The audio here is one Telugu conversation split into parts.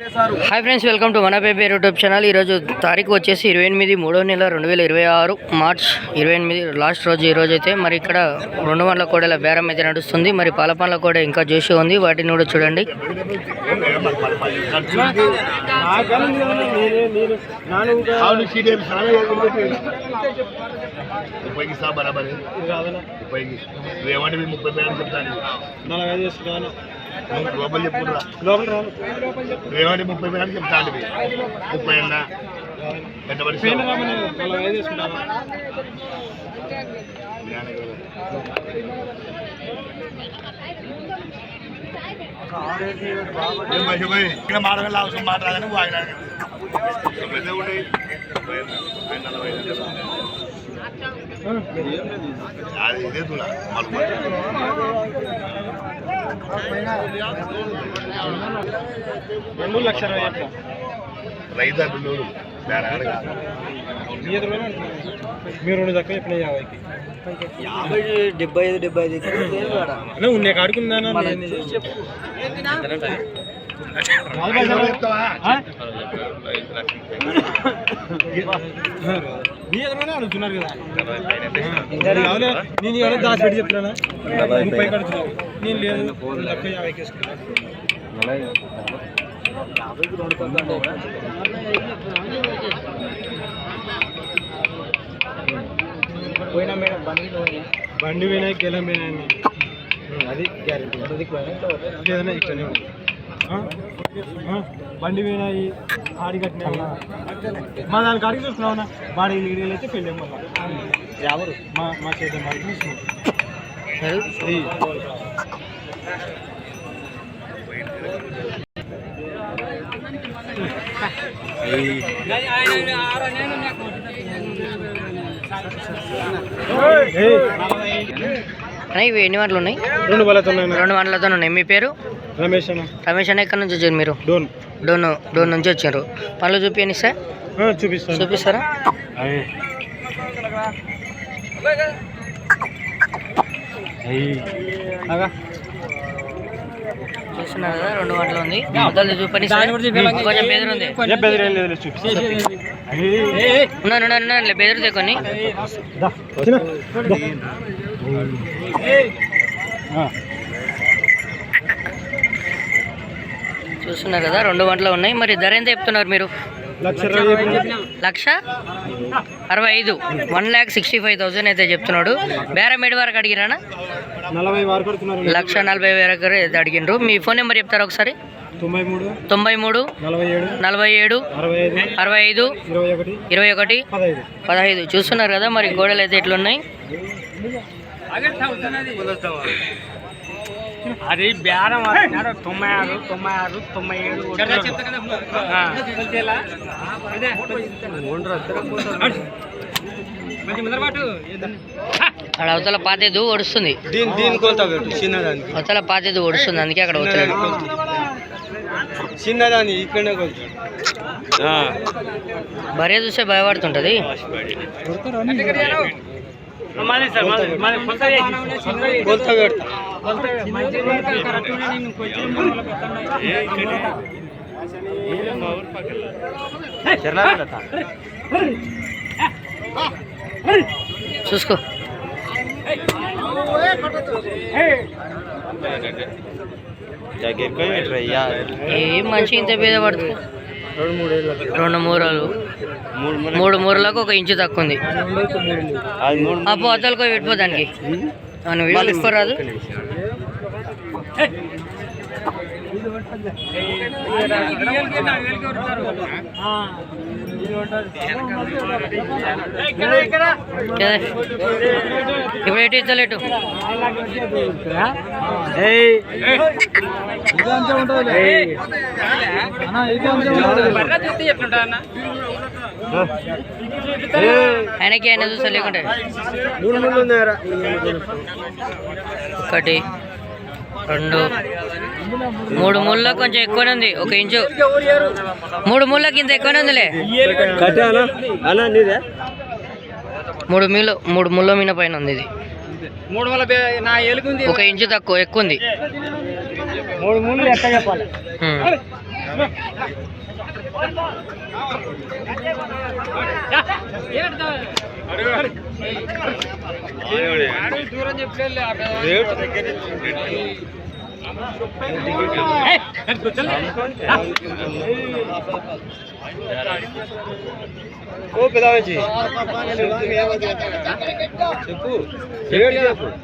హాయ్ ఫ్రెండ్స్, వెల్కమ్ టు మన బేబీ యూట్యూబ్ ఛానల్. ఈరోజు తారీఖు వచ్చేసి 28/3/2026 మార్చ్ 28 లాస్ట్ రోజు. ఈరోజు అయితే మరి ఇక్కడ 200 కోడల బేరం అయితే నడుస్తుంది. మరి పాలపాన్ల కోడ ఇంకా జోషి ఉంది, వాటిని కూడా చూడండి. లోపల చెప్పుకురా లోపల రేవాడి 30 వేలు చెప్తాను 30 అన్న పెద్ద పరిస్థితి ఇక్కడ మాట్లాడాలి అవసరం మాట్లాడాలని ఇదే తులా రైతు బిల్లు మీరు 2 దక్క చెప్పిన 50 75 ఉండే కాడుకుందా అడుగుతున్నారు కదా. నేను ఎవరో దాచిపెట్టి చెప్తున్నా 30 కడుతున్నాను. నేను లేదు దక్క 50 వేసుకున్నాను. పోయినా మేడం బండి పోయినా గెలం పోయినా అది గ్యారెంటీ లేదన్నా ఇట్లనే ఉంది. బండి పోయినాయి ఆడి కట్టినా మా దాని కాడికి చూస్తున్నావునా వాడి ఇల్లు అయితే పెళ్ళి ఎవరు మా చేద్దాం వాడికి చూస్తున్నాం. ఇవి ఎన్ని వంటలు ఉన్నాయి? 2 వంటలతో ఉన్నాయి. మీ పేరు? రమేష్ అన్న. ఎక్కడి నుంచి వచ్చారు మీరు? డోన్ నుంచి వచ్చారు. పనులు చూపించండి సార్. చూపిస్తారా? చూస్తున్నారు కదా, 2 వంటలు ఉంది. మొదలు చూపండి సార్. కొంచెం బెదిరుంది. బెదిరితే కొన్ని చూస్తున్నారు కదా, 2 వంటలు ఉన్నాయి. మరి ధర ఎంత చెప్తున్నారు మీరు? 1,65,000 1,65,000 అయితే చెప్తున్నాడు. బేరం ఏడు వరకు అడిగిరానా? 1,40,000 వరకు అయితే అడిగినారు. మీ ఫోన్ నెంబర్ చెప్తారా ఒకసారి? 93 47 65 21 15. చూస్తున్నారు కదా, మరి గోడలు అయితే ఎట్లున్నాయి? అది బేరం 96 97 అక్కడ అవతల పాతేదు ఒడుస్తుంది. అవతల పాతేదు ఒడుస్తుంది, అందుకే అక్కడ వస్తలేదు. చిన్నదాన్ని ఇక్కడనే భార్య చూస్తే భయపడుతుంటది. చూసుకో. ఏం మంచి ఇంత పేద పడుతుంది. 2 మూరలు 3 మూరలకు 1 ఇంచు తక్కువ ఉంది. అప్పు అతలకు పెట్టిపోదానికి మనం వీళ్ళు ఇసుకోరాదు. ఇప్పుడు ఎటు ఇస్తలేటు ఆయనకి ఆయన చూస్తా లేకుంటే 1 2 3 మూలలో కొంచెం ఎక్కువనే ఉంది. 1 ఇంచు 3 మూల కింద ఎక్కువనే ఉందిలే. 3 ముళ్ళ మీద పైన ఉంది. ఇది 1 ఇంచు తక్కువ ఎక్కువ ఉంది. 3 మూలలు ఎట్లా చెప్పాలి?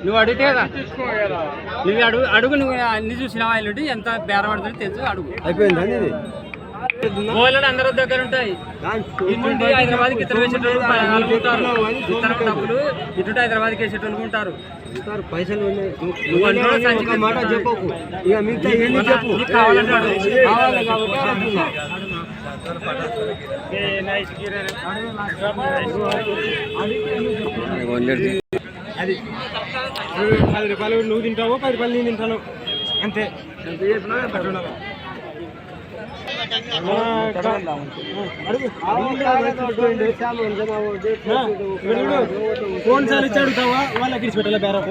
నువ్వు అడిగితే కదా నువ్వు అడుగు నువ్వు అన్ని చూసిన వాళ్ళు ఎంత బేరం పడుతుంది తెలుసు అడుగు అయిపోయిందా ఇది గోళ్ళని అందరూ దగ్గర ఉంటాయి ఇటు హైదరాబాద్కి ఇతర వేసేటోళ్ళు ఉంటారు డబ్బులు ఇటు హైదరాబాద్కి వేసేటోళ్ళు ఉంటారు పైసలు మాట చెప్పకు ఇక మిగతా చెప్పు కావాలంటాడు కావాలి కాబట్టి అది 10 రూపాయలు నువ్వు తింటావు 10 రూపాయలు నేను తింటాను అంతే ఫోన్ సార్ ఇచ్చి అడుగుతావా వాళ్ళకి ఇచ్చి పెట్టాలి బేరం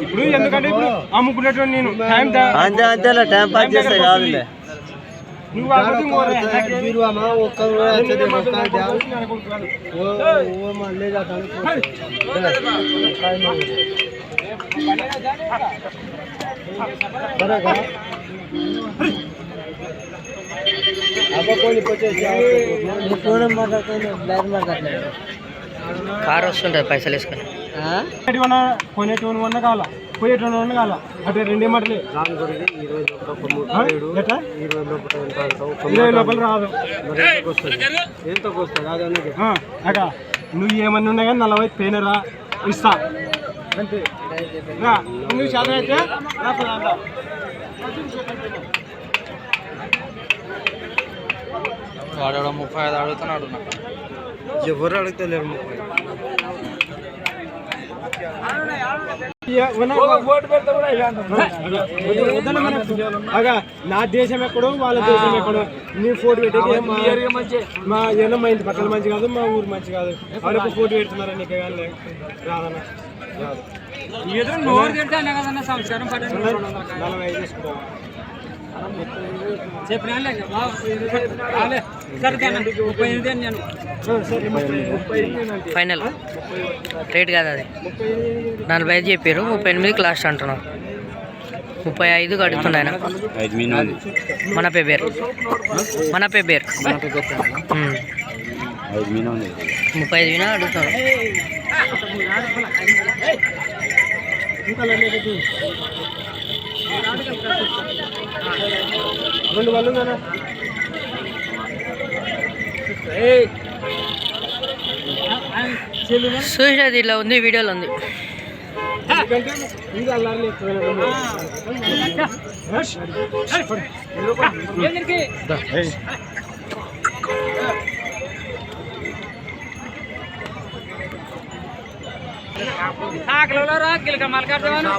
ఇప్పుడు ఎందుకంటే ఇప్పుడు అమ్ముకునేటువంటి నేను టైం పాస్ చేస్తే కాదులే నువ్వు కార్ వస్తుంటుంది పైసలు వేసుకొని కొనేటోని కావాలా పోయేటోని కావాలా అంటే రెండే మాటలే 20 లోపల రాదు ఎంతకు వస్తుంది అక్క నువ్వు ఏమన్నా ఉన్నాయి కానీ 40 పోయినరా ఇస్తా అంతే నువ్వు శాతం అయితే వాడు 35 అడుగుతున్నాడు ఎవరు అడుగుతలేరు 30 నా దేశం ఎక్కడో వాళ్ళ దేశం ఎక్కడో నీ ఫోటో పెట్టి మా ఇంటి పక్కన మంచి కాదు మా ఊరు మంచి కాదు వాళ్ళకి ఫోటో పెడుతున్నారా నీకు రాదన్నా సంస్కారం 45 తీసుకుంటావా ఫైనల్ రేట్ కాదు అది 45 చెప్పారు 38 లాస్ట్ అంటున్నాం 35 అడుగుతుండే ఆయన మన పేరు 35 వినా అడుగుతాను రెండు వాళ్ళు చూసేది ఇట్లా ఉంది వీడియోలో ఉంది ఇది అల్లాలి సాకలలో రా గిలక మల్కార్దేవాను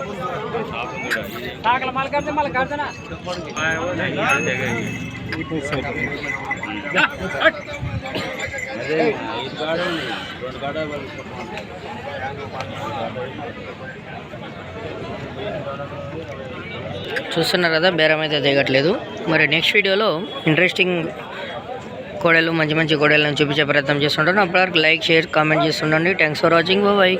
సాకల మల్కార్దే మల్కార్దేనా చూస్తున్నారు కదా బేరం అయితే దిగట్లేదు మరి నెక్స్ట్ వీడియోలో ఇంట్రెస్టింగ్ కోడలు మంచి మంచి కోడలను చూపించే ప్రయత్నం చేస్తుంటాను అప్పటివరకు లైక్ షేర్ కామెంట్ చేస్తుండండి థ్యాంక్స్ ఫర్ వాచింగ్ బాయ్